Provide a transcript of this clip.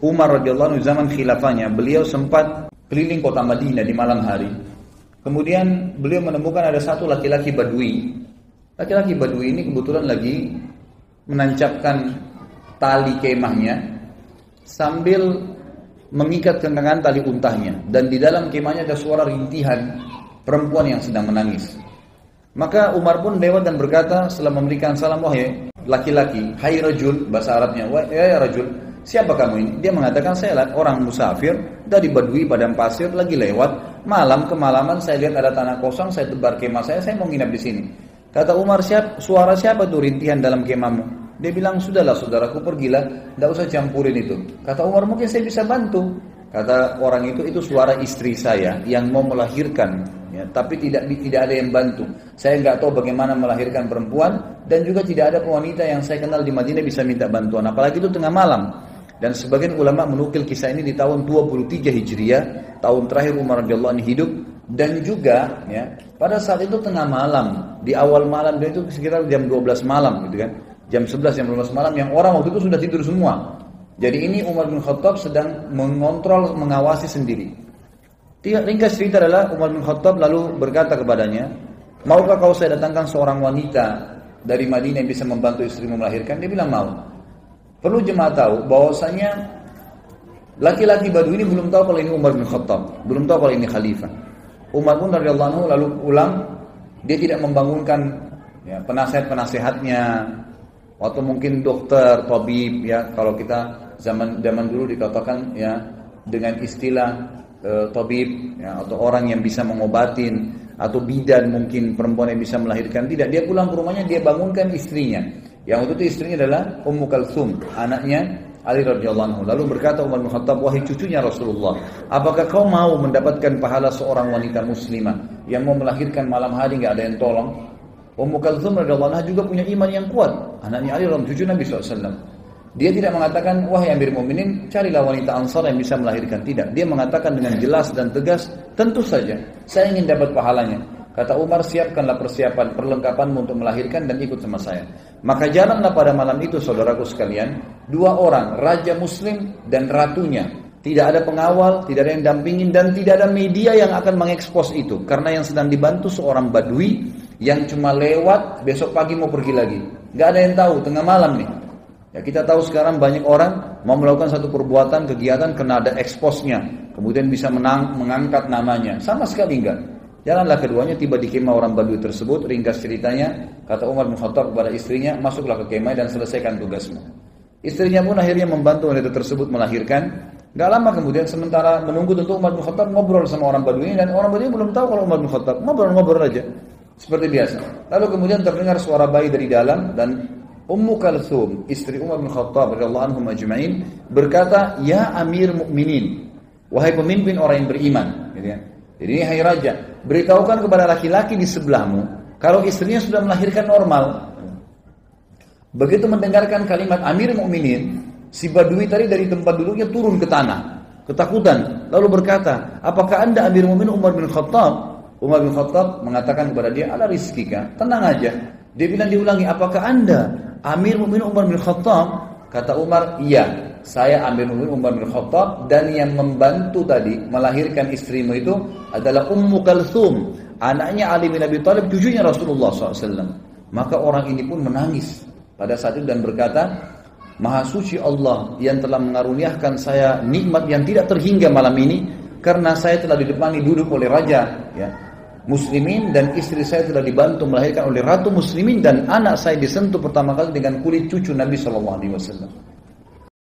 Umar radhiyallahu anhu zaman khilafahnya, beliau sempat keliling kota Madinah di malam hari. Kemudian beliau menemukan ada satu laki-laki Badui. Laki-laki Badui ini kebetulan lagi menancapkan tali kemahnya sambil mengikat kenangan tali untahnya, dan di dalam kemahnya ada suara rintihan perempuan yang sedang menangis. Maka Umar pun lewat dan berkata setelah memberikan salam, wahai laki-laki, hai rajul, bahasa Arabnya, ya rajul, siapa kamu ini? Dia mengatakan, saya orang musafir dari Badui padang pasir, lagi lewat malam, kemalaman saya lihat ada tanah kosong, saya tebar kemah saya mau nginap di sini. Kata Umar, suara siapa tuh rintihan dalam kemahmu? Dia bilang, sudahlah saudaraku, pergilah, tidak usah campurin itu. Kata Umar, mungkin saya bisa bantu. Kata orang itu suara istri saya yang mau melahirkan, ya, tapi tidak ada yang bantu. Saya nggak tahu bagaimana melahirkan perempuan, dan juga tidak ada wanita yang saya kenal di Madinah bisa minta bantuan, apalagi itu tengah malam. Dan sebagian ulama menukil kisah ini di tahun 23 Hijriah, tahun terakhir Umar radhiyallahu anhu hidup, dan juga ya, pada saat itu tengah malam, di awal malam, dan itu sekitar jam 12 malam gitu kan. Jam 11, jam 12 malam, yang orang waktu itu sudah tidur semua. Jadi ini Umar bin Khattab sedang mengontrol, mengawasi sendiri. Ringkas cerita adalah Umar bin Khattab lalu berkata kepadanya, maukah kau saya datangkan seorang wanita dari Madinah yang bisa membantu istrimu melahirkan? Dia bilang mau. Perlu jemaah tahu bahwasanya laki-laki Badui ini belum tahu kalau ini Umar bin Khattab, belum tahu kalau ini khalifah. Umar pun radhiyallahu anhu lalu pulang, dia tidak membangunkan ya, penasihat-penasihatnya, atau mungkin dokter, tabib, ya kalau kita zaman dulu dikatakan ya dengan istilah tabib, ya, atau orang yang bisa mengobatin, atau bidan mungkin perempuan yang bisa melahirkan. Tidak, dia pulang ke rumahnya, dia bangunkan istrinya. Yang waktu itu istrinya adalah Ummu Kalsum, anaknya Ali radhiyallahu anhu. Lalu berkata Umar bin Khattab, wahai cucunya Rasulullah, apakah kau mau mendapatkan pahala seorang wanita muslimah yang mau melahirkan malam hari nggak ada yang tolong? Ummu Kalsum radhiyallahu anha juga punya iman yang kuat, anaknya Ali radhiyallahu anhu, cucu Nabi SAW. Dia tidak mengatakan, wahai Amir Mu'minin, carilah wanita Ansar yang bisa melahirkan. Tidak, dia mengatakan dengan jelas dan tegas, tentu saja saya ingin dapat pahalanya. Kata Umar, siapkanlah persiapan, perlengkapanmu untuk melahirkan dan ikut sama saya. Maka jalanlah pada malam itu, saudaraku sekalian, dua orang, raja muslim dan ratunya. Tidak ada pengawal, tidak ada yang dampingin, dan tidak ada media yang akan mengekspos itu. Karena yang sedang dibantu seorang Badui yang cuma lewat, besok pagi mau pergi lagi. Gak ada yang tahu, tengah malam nih. Ya, kita tahu sekarang banyak orang mau melakukan satu perbuatan, kegiatan, kena ada eksposnya. Kemudian bisa mengangkat namanya. Sama sekali enggak. Jalanlah keduanya, tiba di kemah orang Badui tersebut. Ringkas ceritanya, kata Umar bin Khattab kepada istrinya, masuklah ke kemah dan selesaikan tugasmu. Istrinya pun akhirnya membantu wanita tersebut melahirkan. Gak lama kemudian, sementara menunggu tentu Umar bin Khattab ngobrol sama orang Badui, dan orang Badui belum tahu kalau Umar bin Khattab, ngobrol-ngobrol aja seperti biasa. Lalu kemudian terdengar suara bayi dari dalam, dan Ummu Kalsum, istri Umar bin Khattab radhiyallahu anhum ajma'in, berkata, ya Amir Mukminin, wahai pemimpin orang yang beriman, gitu ya. Jadi ini hai raja, beritahukan kepada laki-laki di sebelahmu kalau istrinya sudah melahirkan normal. Begitu mendengarkan kalimat Amir Mukminin, si Badui tadi dari tempat duduknya turun ke tanah, ketakutan, lalu berkata, apakah anda Amir Mukminin Umar bin Khattab? Umar bin Khattab mengatakan kepada dia, ala rizkika, tenang aja. Dia bilang, diulangi, apakah anda Amir Mukminin Umar bin Khattab? Kata Umar, iya, saya Amir Mukminin Umar bin Khattab, dan yang membantu tadi melahirkan istrimu itu adalah Ummu Kalsum, anaknya Ali bin Abi Thalib, cucunya Rasulullah SAW. Maka orang ini pun menangis pada saat itu dan berkata, Maha suci Allah yang telah mengaruniakan saya nikmat yang tidak terhingga malam ini, karena saya telah didepani duduk oleh raja ya, muslimin, dan istri saya telah dibantu melahirkan oleh ratu muslimin, dan anak saya disentuh pertama kali dengan kulit cucu Nabi SAW.